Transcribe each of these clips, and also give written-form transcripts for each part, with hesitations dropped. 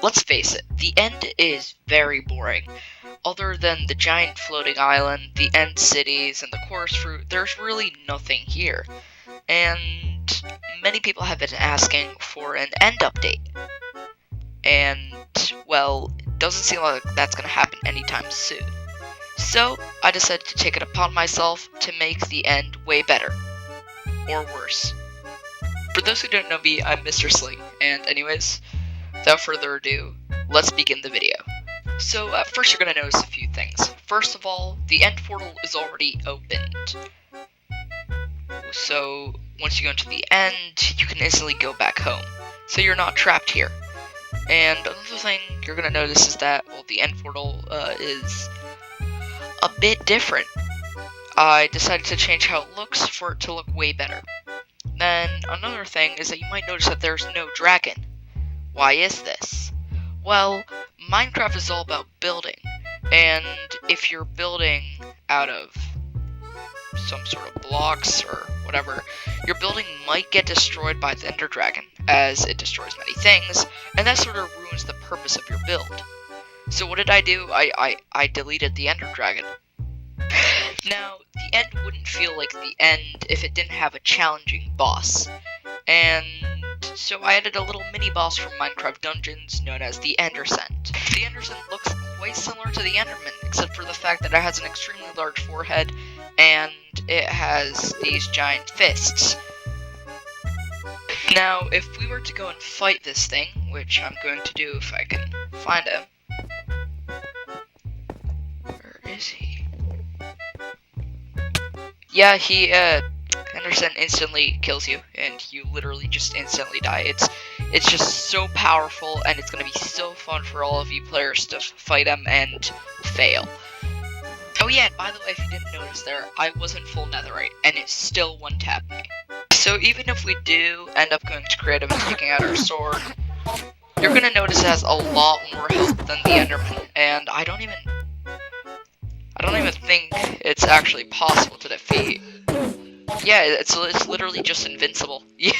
Let's face it, the end is very boring. Other than the giant floating island, the end cities, and the chorus fruit, there's really nothing here. And many people have been asking for an end update. And, well, it doesn't seem like that's going to happen anytime soon. So, I decided to take it upon myself to make the end way better. Or worse. For those who don't know me, I'm Mr. Sling, and anyways, without further ado, let's begin the video. So, at first you're going to notice a few things. First of all, the end portal is already opened. So, once you go into the end, you can instantly go back home. So you're not trapped here. And another thing you're going to notice is that, well, the end portal is a bit different. I decided to change how it looks for it to look way better. Then, another thing is that you might notice that there's no dragon. Why is this? Well, Minecraft is all about building, and if you're building out of some sort of blocks or whatever, your building might get destroyed by the Ender Dragon, as it destroys many things, and that sort of ruins the purpose of your build. So what did I do? I deleted the Ender Dragon. Now, the end wouldn't feel like the end if it didn't have a challenging boss, and so I added a little mini-boss from Minecraft Dungeons known as the Enderscent. The Enderscent looks quite similar to the Enderman, except for the fact that it has an extremely large forehead, and it has these giant fists. Now, if we were to go and fight this thing, which I'm going to do if I can find him. Where is he? Yeah, Henderson instantly kills you, and you literally just instantly die. It's just so powerful, and it's gonna be so fun for all of you players to fight him and fail. Oh yeah, and by the way, if you didn't notice there, I wasn't full netherite, and it still one-tapped me. So even if we do end up going to creative and taking out our sword, you're gonna notice it has a lot more health than the Enderman, and I don't even think it's actually possible to defeat. Yeah, it's literally just invincible. Yeah.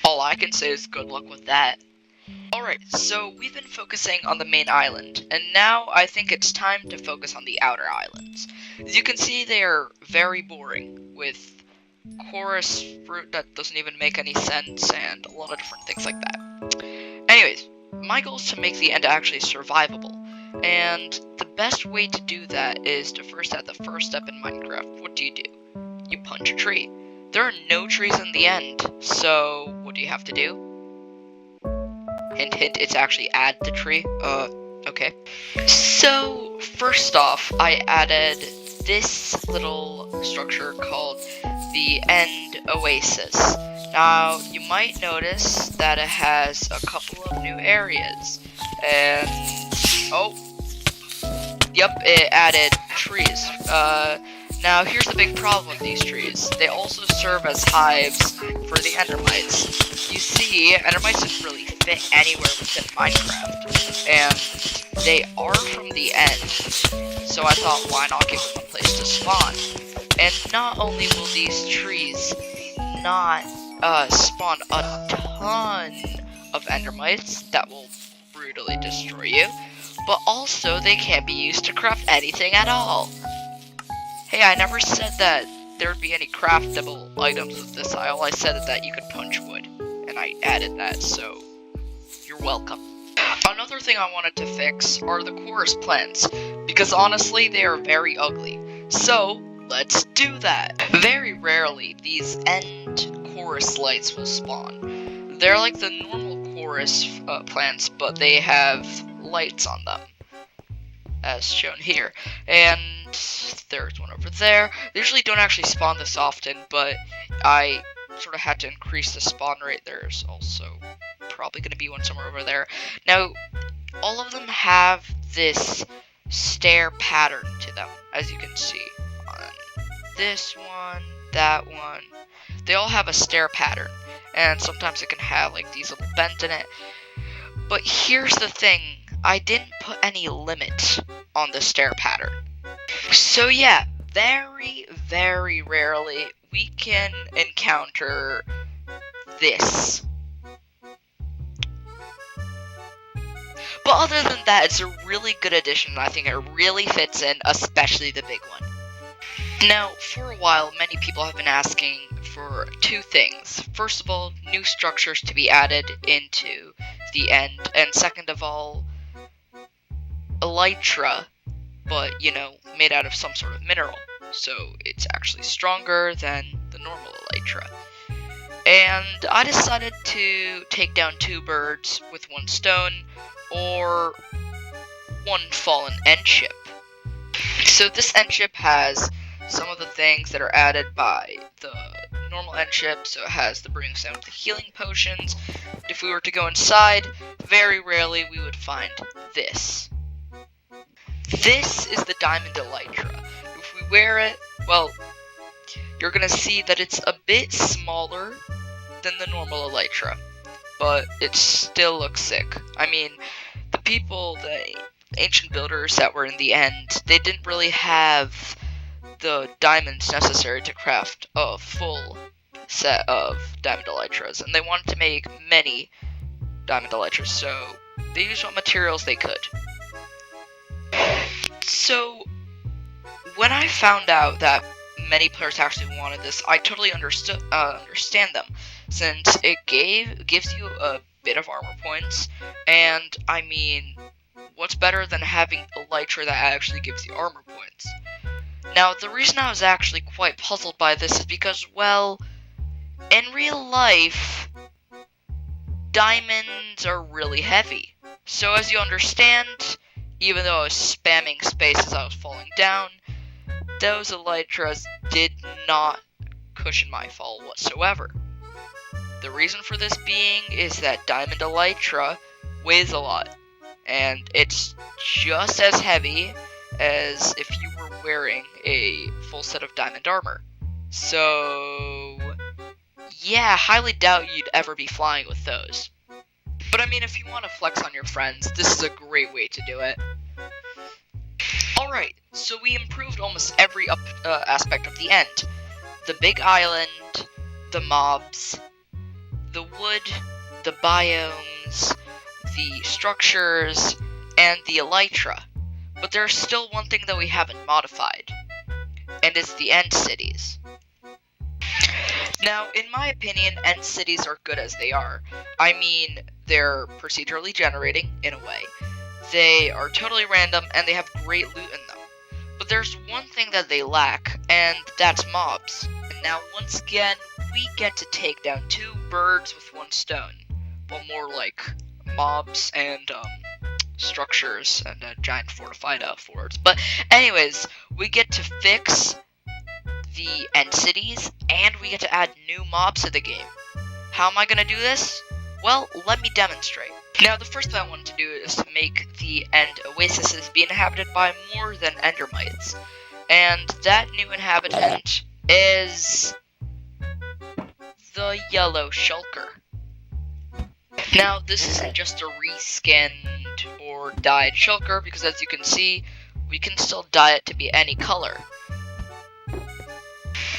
All I can say is good luck with that. Alright, so we've been focusing on the main island, and now I think it's time to focus on the outer islands. As you can see, they are very boring, with chorus fruit that doesn't even make any sense, and a lot of different things like that. Anyways, my goal is to make the end actually survivable. And the best way to do that is to first add the first step in Minecraft. What do? You punch a tree. There are no trees in the end, so what do you have to do? Hint, hint, it's actually add the tree. Okay. So, first off, I added this little structure called the End Oasis. Now, you might notice that it has a couple of new areas, and oh, yep, it added trees. Now here's the big problem with these trees. They also serve as hives for the endermites. You see, endermites don't really fit anywhere within Minecraft, and they are from the end. So I thought, why not give them a place to spawn? And not only will these trees not spawn a ton of endermites that will brutally destroy you, but also they can't be used to craft anything at all. Hey, I never said that there would be any craftable items with this. All I said is that you could punch wood, and I added that, so you're welcome. Another thing I wanted to fix are the chorus plants, because honestly, they are very ugly. So, let's do that. Very rarely, these end chorus lights will spawn. They're like the normal chorus plants, but they have lights on them, as shown here. And there's one over there. They usually don't actually spawn this often, but I sort of had to increase the spawn rate. There's also probably going to be one somewhere over there. Now, all of them have this stair pattern to them, as you can see. On this one, that one. They all have a stair pattern, and sometimes it can have like these little bends in it. But here's the thing, I didn't put any limit on the stair pattern. So yeah, very, very rarely we can encounter this. But other than that, it's a really good addition, and I think it really fits in, especially the big one. Now, for a while, many people have been asking for two things. First of all, new structures to be added into the end, and second of all, Elytra, but, you know, made out of some sort of mineral. So it's actually stronger than the normal Elytra. And I decided to take down 2 birds with 1 stone, or 1 fallen end ship. So this end ship has some of the things that are added by the normal end ship, so it has the brimstone with the healing potions. If we were to go inside, very rarely we would find this. This is the diamond Elytra. If we wear it, well, you're gonna see that it's a bit smaller than the normal Elytra, but it still looks sick. I mean, the ancient builders that were in the end, they didn't really have the diamonds necessary to craft a full set of diamond Elytras, and they wanted to make many diamond Elytras, so they used what materials they could. So, when I found out that many players actually wanted this, I totally understand them, since it gives you a bit of armor points, and I mean, what's better than having Elytra that actually gives you armor points? Now, the reason I was actually quite puzzled by this is because, well, in real life, diamonds are really heavy. So as you understand, even though I was spamming space as I was falling down, those Elytras did not cushion my fall whatsoever. The reason for this being is that diamond Elytra weighs a lot, and it's just as heavy as if you were wearing a full set of diamond armor. So, yeah, highly doubt you'd ever be flying with those. But I mean, if you want to flex on your friends, this is a great way to do it. Alright, so we improved almost every aspect of the end. The big island, the mobs, the wood, the biomes, the structures, and the Elytra. But there's still one thing that we haven't modified, and it's the end cities. Now, in my opinion, end cities are good as they are. I mean, they're procedurally generating, in a way. They are totally random, and they have great loot in them. But there's one thing that they lack, and that's mobs. And now, once again, we get to take down 2 birds with 1 stone. Well, more like mobs and, structures and giant fortified forts. But anyways, we get to fix the end cities, and we get to add new mobs to the game. How am I going to do this? Well, let me demonstrate. Now, the first thing I wanted to do is to make the end Oasis be inhabited by more than Endermites. And that new inhabitant is the yellow Shulker. Now, this isn't just a reskinned or dyed Shulker, because as you can see, we can still dye it to be any color.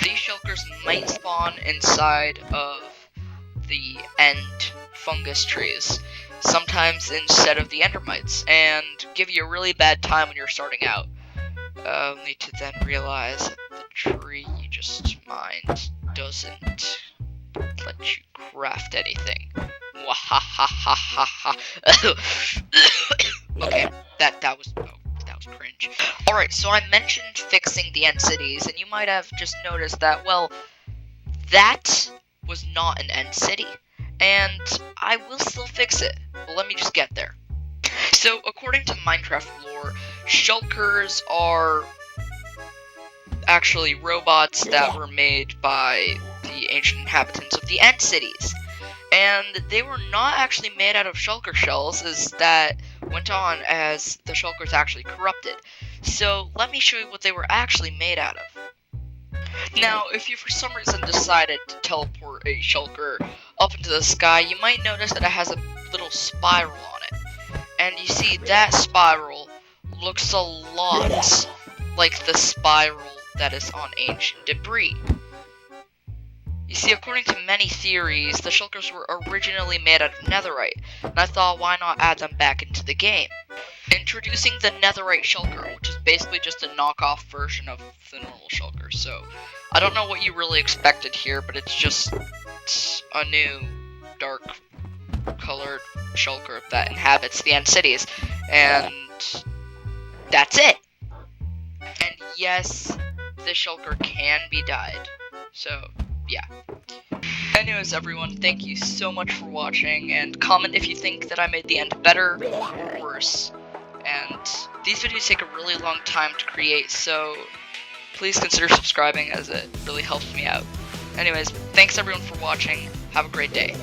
These Shulkers might spawn inside of the end fungus trees, sometimes instead of the Endermites, and give you a really bad time when you're starting out. Only to then realize that the tree you just mined doesn't let you craft anything. Okay, that was cringe. Alright, so I mentioned fixing the end cities, and you might have just noticed that, well, that was not an end city. And I will still fix it, but let me just get there. So, according to Minecraft lore, Shulkers are actually robots that were made by the ancient inhabitants of the end cities. And they were not actually made out of Shulker shells, as that went on as the Shulkers actually corrupted. So, let me show you what they were actually made out of. Now, if you for some reason decided to teleport a Shulker up into the sky, you might notice that it has a little spiral on it. And you see, that spiral looks a lot like the spiral that is on ancient debris. You see, according to many theories, the Shulkers were originally made out of Netherite, and I thought, why not add them back into the game? Introducing the Netherite Shulker, which is basically just a knockoff version of the normal Shulker. So, I don't know what you really expected here, but it's just a new, dark colored Shulker that inhabits the end cities, and that's it. And yes, the Shulker can be dyed. So, yeah. Anyways, everyone, thank you so much for watching, and comment if you think that I made the end better or worse. And these videos take a really long time to create, so please consider subscribing as it really helps me out. Anyways, thanks everyone for watching. Have a great day.